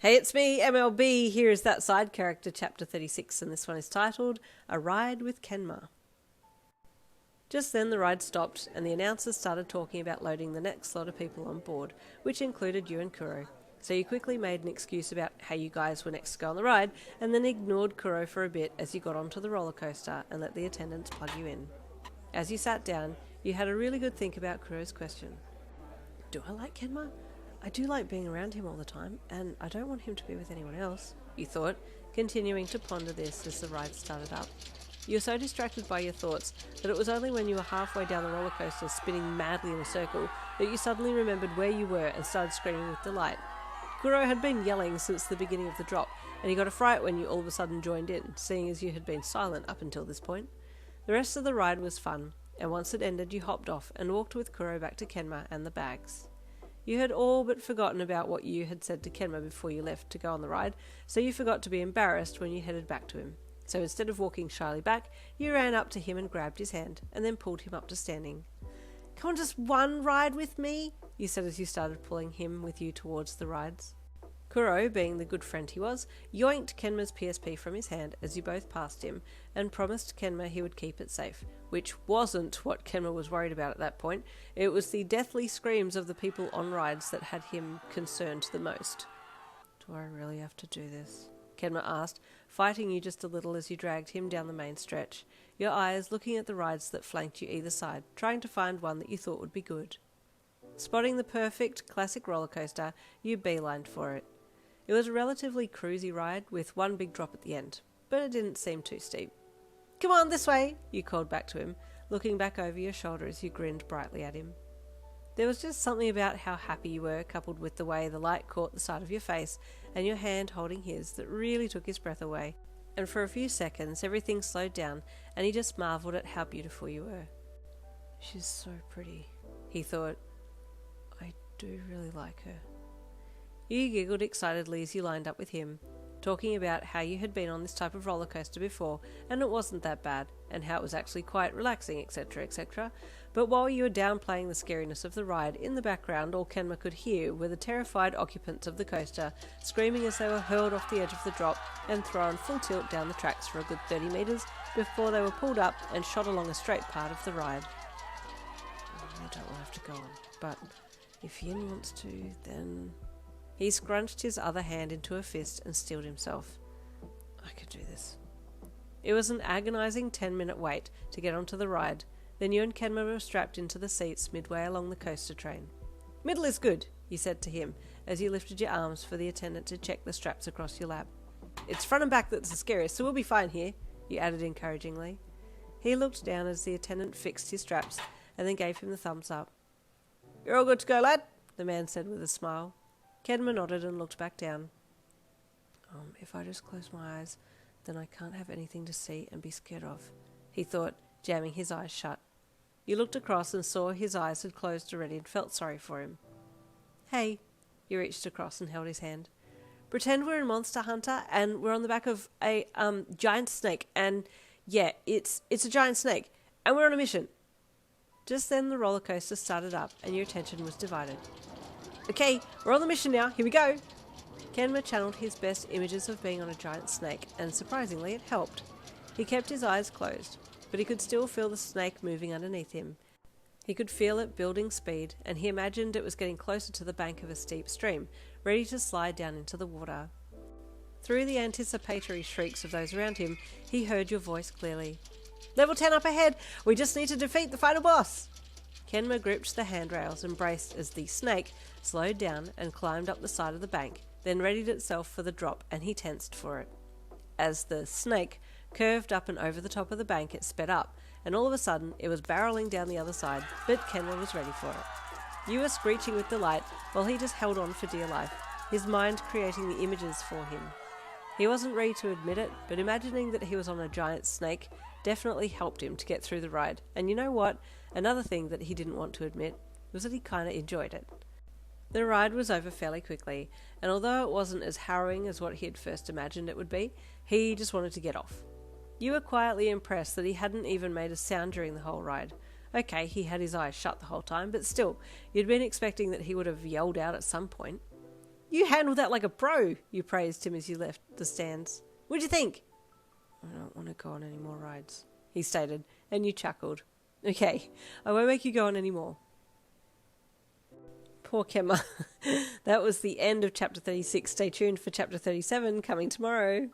Hey, it's me, MLB. Here is That Side Character, Chapter 36, and this one is titled, A Ride with Kenma. Just then the ride stopped, and the announcers started talking about loading the next lot of people on board, which included you and Kuro. So you quickly made an excuse about how you guys were next to go on the ride, and then ignored Kuro for a bit as you got onto the roller coaster and let the attendants plug you in. As you sat down, you had a really good think about Kuro's question. Do I like Kenma? I do like being around him all the time, and I don't want him to be with anyone else, you thought, continuing to ponder this as the ride started up. You were so distracted by your thoughts that it was only when you were halfway down the roller coaster spinning madly in a circle that you suddenly remembered where you were and started screaming with delight. Kuro had been yelling since the beginning of the drop, and he got a fright when you all of a sudden joined in, seeing as you had been silent up until this point. The rest of the ride was fun, and once it ended you hopped off and walked with Kuro back to Kenma and the bags. You had all but forgotten about what you had said to Kenma before you left to go on the ride, so you forgot to be embarrassed when you headed back to him. So instead of walking shyly back, you ran up to him and grabbed his hand, and then pulled him up to standing. "Come on, just one ride with me," you said as you started pulling him with you towards the rides. Kuro, being the good friend he was, yoinked Kenma's PSP from his hand as you both passed him, and promised Kenma he would keep it safe, which wasn't what Kenma was worried about at that point. It was the deathly screams of the people on rides that had him concerned the most. "Do I really have to do this?" Kenma asked, fighting you just a little as you dragged him down the main stretch, your eyes looking at the rides that flanked you either side, trying to find one that you thought would be good. Spotting the perfect classic roller coaster, you beelined for it. It was a relatively cruisy ride with one big drop at the end, but it didn't seem too steep. "Come on, this way," you called back to him, looking back over your shoulder as you grinned brightly at him. There was just something about how happy you were, coupled with the way the light caught the side of your face and your hand holding his, that really took his breath away. And for a few seconds everything slowed down and he just marvelled at how beautiful you were. "She's so pretty," he thought. "I do really like her." You giggled excitedly as you lined up with him, talking about how you had been on this type of roller coaster before and it wasn't that bad, and how it was actually quite relaxing, etc, etc. But while you were downplaying the scariness of the ride, in the background all Kenma could hear were the terrified occupants of the coaster screaming as they were hurled off the edge of the drop and thrown full tilt down the tracks for a good 30 metres before they were pulled up and shot along a straight part of the ride. "I don't want to have to go on, but if Yin wants to, then..." He scrunched his other hand into a fist and steeled himself. "I could do this." It was an agonising 10-minute wait to get onto the ride. Then you and Kenma were strapped into the seats midway along the coaster train. "Middle is good," you said to him as you lifted your arms for the attendant to check the straps across your lap. "It's front and back that's the scariest, so we'll be fine here," you added encouragingly. He looked down as the attendant fixed his straps and then gave him the thumbs up. "You're all good to go, lad," the man said with a smile. Kenma nodded and looked back down. If I just close my eyes, then I can't have anything to see and be scared of," he thought, jamming his eyes shut. You looked across and saw his eyes had closed already and felt sorry for him. "Hey," you reached across and held his hand. "Pretend we're in Monster Hunter and we're on the back of a giant snake, and yeah, it's a giant snake, and we're on a mission." Just then the roller coaster started up and your attention was divided. "Okay, we're on the mission now, here we go." Kenma channeled his best images of being on a giant snake, and surprisingly it helped. He kept his eyes closed, but he could still feel the snake moving underneath him. He could feel it building speed, and he imagined it was getting closer to the bank of a steep stream, ready to slide down into the water. Through the anticipatory shrieks of those around him, he heard your voice clearly. "Level 10 up ahead! We just need to defeat the final boss!" Kenma gripped the handrails and braced as the snake slowed down and climbed up the side of the bank, then readied itself for the drop, and he tensed for it. As the snake curved up and over the top of the bank, it sped up, and all of a sudden it was barrelling down the other side, but Kenma was ready for it. You were screeching with delight while he just held on for dear life, his mind creating the images for him. He wasn't ready to admit it, but imagining that he was on a giant snake definitely helped him to get through the ride, and you know what? Another thing that he didn't want to admit was that he kinda enjoyed it. The ride was over fairly quickly, and although it wasn't as harrowing as what he had first imagined it would be, he just wanted to get off. You were quietly impressed that he hadn't even made a sound during the whole ride. Okay, he had his eyes shut the whole time, but still, you'd been expecting that he would have yelled out at some point. You handled that like a pro, you praised him as you left the stands. What'd you think? I don't want to go on any more rides, he stated, and you chuckled. Okay, I won't make you go on any more. Poor Kenma. That was the end of chapter 36. Stay tuned for chapter 37 coming tomorrow.